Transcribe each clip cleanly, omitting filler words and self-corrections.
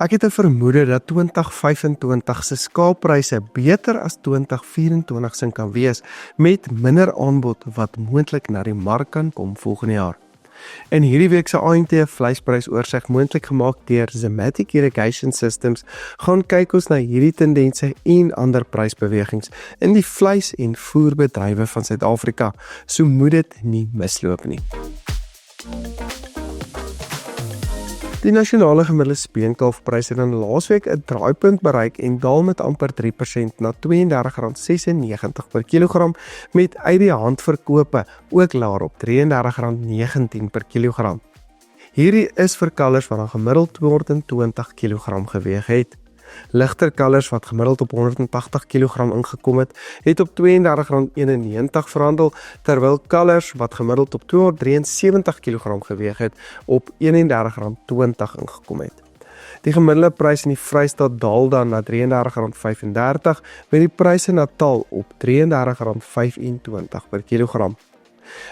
Ek het 'n vermoede dat 2025 se skaalpryse beter as 2024 se kan wees, met minder aanbod wat moontlik na die mark kan kom volgende jaar. In hierdie week se ANT vleisprysoorsigg moontlik gemaak deur Zematic Irrigation Systems, gaan kyk ons na hierdie tendense en ander prysbewegings in die vleis- en voerbedrywe van Suid-Afrika. So moet dit nie misloop nie. Die nasionale gemiddelde speenkalfprys het dan laasweek 'n draaipunt bereik en daal met amper 3% na R32,96 per kilogram, met uit die hand verkope ook laer op R33,19 per kilogram. Hierdie is vir kalvers wat dan gemiddeld 220 kg geweg het. Ligter kalvers wat gemiddeld op 180 kg ingekom het op R32,91 verhandel, terwyl kalvers wat gemiddeld op 273 kg geweg het op R31,20 ingekom het. Die gemiddelde prys in die Vrystaat daal dan na R33,35, met die prys in Natal op R33,25 per kilogram.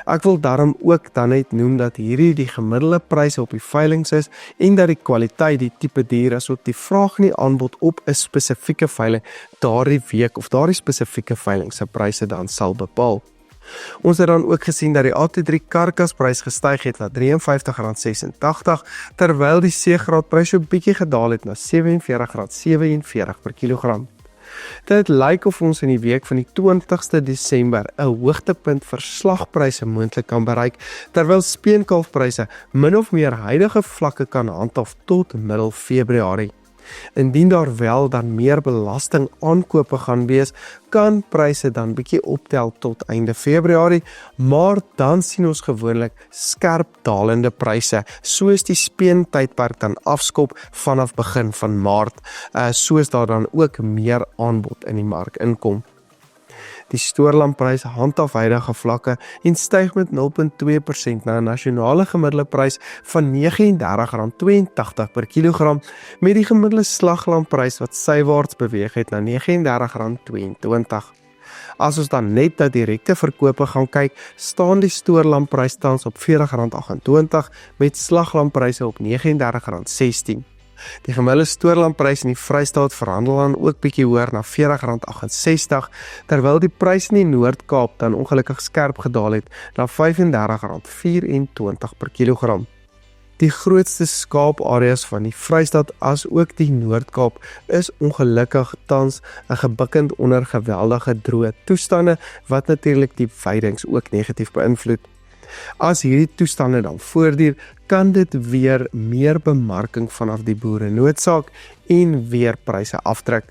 Ek wil daarom ook dan net noem dat hierdie die gemiddelde pryse op die veilings is en dat die kwaliteit, die tipe dier, asook die vraag en die aanbod op 'n spesifieke veiling daardie week of daardie spesifieke veiling se pryse dan sal bepaal. Ons het dan ook gesien dat die AT3 karkasprys gestyg het na R53,86, terwyl die C-graadprys so bietjie gedaal het na R47,47 per kilogram. Dit lyk of ons in die week van die 20ste Desember 'n hoogtepunt vir slagpryse moontlik kan bereik, terwyl speenkalfpryse min of meer huidige vlakke kan handhaaf tot middel Februarie. Indien daar wel dan meer belasting aankope gaan wees, kan pryse dan bietjie optel tot einde Februarie, maar dan sien ons gewoonlik skerp dalende pryse, soos die speentydperk dan afskop vanaf begin van Maart, soos daar dan ook meer aanbod in die mark inkom. Die stoorlamprys handhaaf huidige vlakke en styg met 0,2% na 'n nasionale gemiddelde prys van R39,82 per kilogram, met die gemiddelde slaglamprys wat sywaarts beweeg het na R39,22. As ons dan net na direkte verkope gaan kyk, staan die stoorlamprys tans op R40,28 met slaglampryse op R39,16. Die gemiddelde stoorlamprys in die Vrystaat verhandel dan ook bietjie hoër na R40,68, terwyl die prys in die Noord-Kaap dan ongelukkig skerp gedaal het na R35,24 per kilogram. Die grootste skaapareas van die Vrystaat as ook die Noord-Kaap is ongelukkig tans 'n gebukkend onder geweldige droë toestande wat natuurlik die veidings ook negatief beïnvloed. As hierdie toestande dan voortduur, kan dit weer meer bemarking vanaf die boere noodsaak en weer pryse aftrek.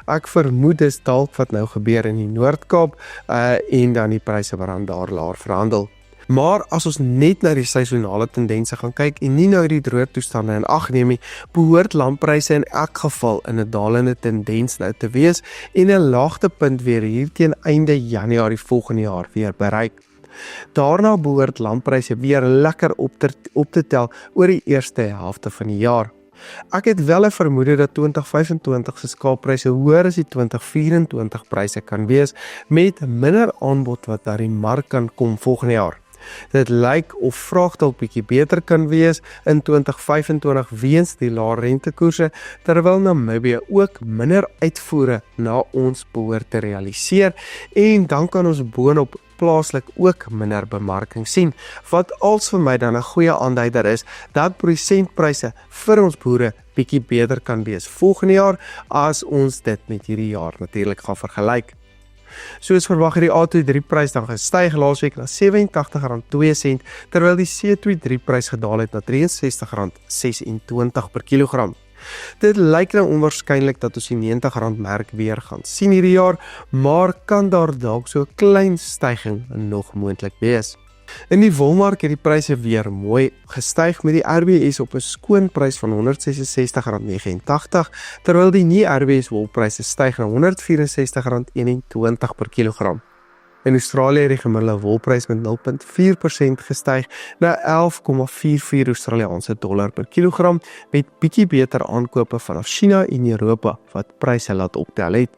Ek vermoed dis dalk wat nou gebeur in die Noord-Kaap en dan die pryse wat dan daar laer verhandel. Maar as ons net na die seisonale tendense gaan kyk en nie nou die droë toestande in ag neem nie, behoort landpryse in elk geval in 'n dalende tendens nou te wees en 'n laagtepunt weer hier teen einde Januarie volgende jaar weer bereik. Daarna behoort landpryse weer lekker op te tel oor die eerste helfte van die jaar. Ek het wel 'n vermoede dat 2025 se skaalpryse hoër as die 2024 pryse kan wees, met minder aanbod wat na die mark kan kom volgende jaar. Dit lyk of vraag dalk bietjie beter kan wees in 2025 weens die lae rentekoerse, terwyl Namibië ook minder uitvoere na ons behoort te realiseer, en dan kan ons boonop plaaslik ook minder bemarking sien, wat als vir my dan 'n goeie aanduider is dat produsentpryse vir ons boere bietjie beter kan wees volgende jaar as ons dit met hierdie jaar natuurlik gaan vergelyk. Soos verwag het die A23 prys dan gestyg laasweek na R87,02, terwyl die C23 prys gedaal het na R63,26 per kilogram. Dit lyk nou onwaarskynlik dat ons die R90 merk weer gaan sien hierdie jaar, maar kan daar dalk so 'n klein styging nog moontlik wees. In die wolmark het die pryse weer mooi gestyg, met die RBS op 'n skoon prys van R166,89, terwyl die nie RBS wolpryse styg na R164,21 per kilogram. In Australië het die gemiddelde wolprys met 0,4% gestyg na $11,44 per kilogram, met bietjie beter aankope vanaf China en Europa wat pryse laat optel het.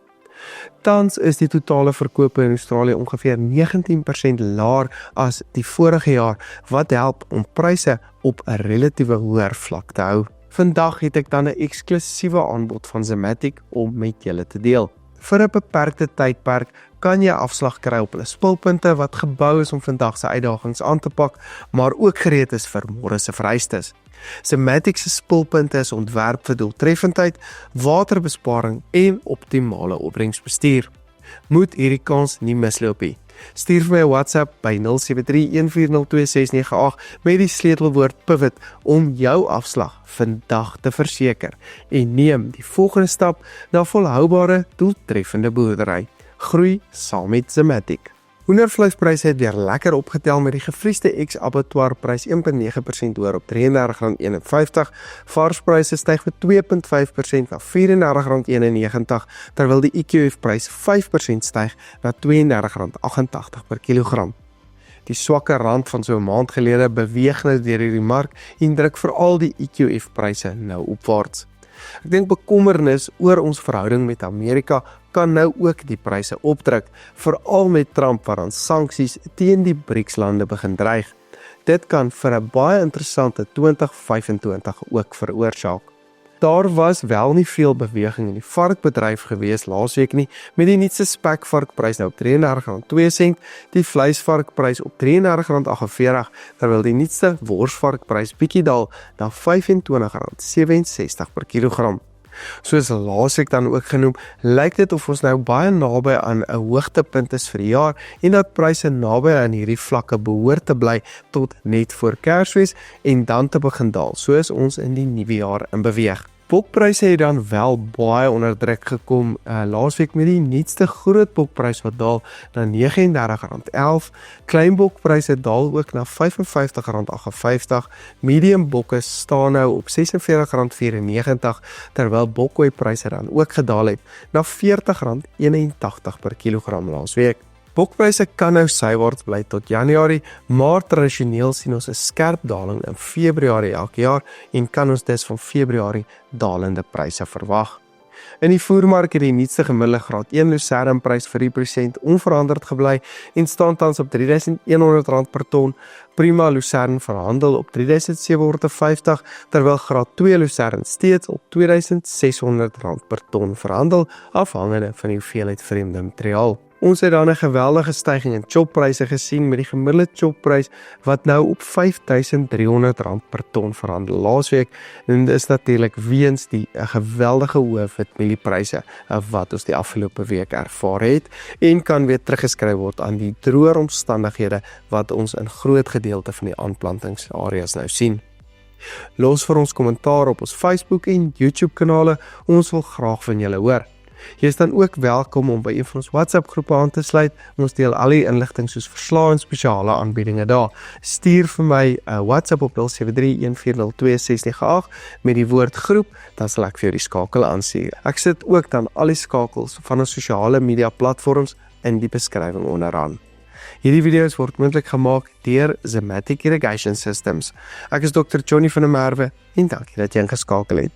Tans is die totale verkope in Australië ongeveer 19% laer as die vorige jaar, wat help om pryse op 'n relatiewe hoër vlak te hou. Vandag het ek dan 'n eksklusiewe aanbod van Zematic om met julle te deel. Vir 'n beperkte tydperk kan jy afslag kry op hulle spulpunte wat gebou is om vandag se uitdagings aan te pak, maar ook gereed is vir môre se vereistes. Zematic se spulpunte is ontwerp vir doeltreffendheid, waterbesparing en optimale opbrengsbestuur. Moet hierdie kans nie misloop nie. Stuur vir my 'n WhatsApp by 0731402698 met die sleutelwoord pivot om jou afslag vandag te verseker en neem die volgende stap na volhoubare, doeltreffende boerdery. Groei saam met Zematic. Hoendervleispryse het weer lekker opgetel met die gevriesde ex-abattoir prys 1.9% hoër op R33.51. Varspryse styg met 2.5% na R34.91 terwyl die EQF prys 5% styg na R32.88 per kilogram. Die swakke rand van so 'n maand gelede beweeg nou deur hierdie mark en druk veral die EQF pryse nou opwaarts. Ek dink bekommernis oor ons verhouding met Amerika kan nou ook die pryse opdruk, veral met Trump wat aan sanksies teen die BRICS-lande begin dreig. Dit kan vir 'n baie interessante 2025 ook veroorsaak. Daar was wel nie veel beweging in die varkbedryf gewees laasweek nie, met die nuutste spekvarkprys nou op R33.02, die vleisvarkprys op R33.48, terwyl die nuutste worsvarkprys bietjie daal na R25.67 per kilogram. Soos laasweek dan ook genoem, lyk dit of ons nou baie naby aan 'n hoogtepunt is vir die jaar en dat pryse naby aan hierdie vlakke behoort te bly tot net voor Kersfees en dan te begin daal, soos ons in die nuwe jaar in beweeg. Bokpryse het dan wel baie onder druk gekom laasweek met die nuutste groot bokprys wat daal na R39.11, klein bokpryse daal ook na R55.58, medium bokke staan nou op R46.94, terwyl bokkooipryse dan ook gedaal het na R40.81 per kilogram laasweek. Bokpryse kan nou sywaarts bly tot Januarie, maar tradisioneel sien ons 'n skerp daling in Februarie elke jaar en kan ons dus van Februarie dalende pryse verwag. In die voermark het die nuutste gemiddelde graad 1 lucernprys vir 3% onveranderd gebly en staan tans op R3.100 per ton. Prima lucern verhandel op R3.750, terwyl graad 2 lucern steeds op R2.600 per ton verhandel, afhangende van die hoeveelheid vreemde materiaal. Ons het dan 'n geweldige stygings in choppryse gesien met die gemiddelde chopprys wat nou op R5.300 per ton verhandel laasweek, en dit is natuurlik weens die geweldige hoë witmieliepryse wat ons die afgelope week ervaar het en kan weer teruggeskryf word aan die droër omstandighede wat ons in groot gedeelte van die aanplantingsareas nou sien. Los vir ons kommentaar op ons Facebook en YouTube kanale, ons wil graag van julle hoor. Jy is dan ook welkom om by een van ons WhatsApp groepe aan te sluit. Ons deel al die inligting soos verslae en spesiale aanbiedinge daar. Stuur vir my 'n WhatsApp op 0731402698 met die woord groep, dan sal ek vir jou die skakel aanstuur. Ek sit ook dan al die skakels van ons sosiale media platforms in die beskrywing onderaan. Hierdie video's word moontlik gemaak deur Zematic Irrigation Systems. Ek is Dr. Johnny van der Merwe en dankie dat jy ingeskakel het.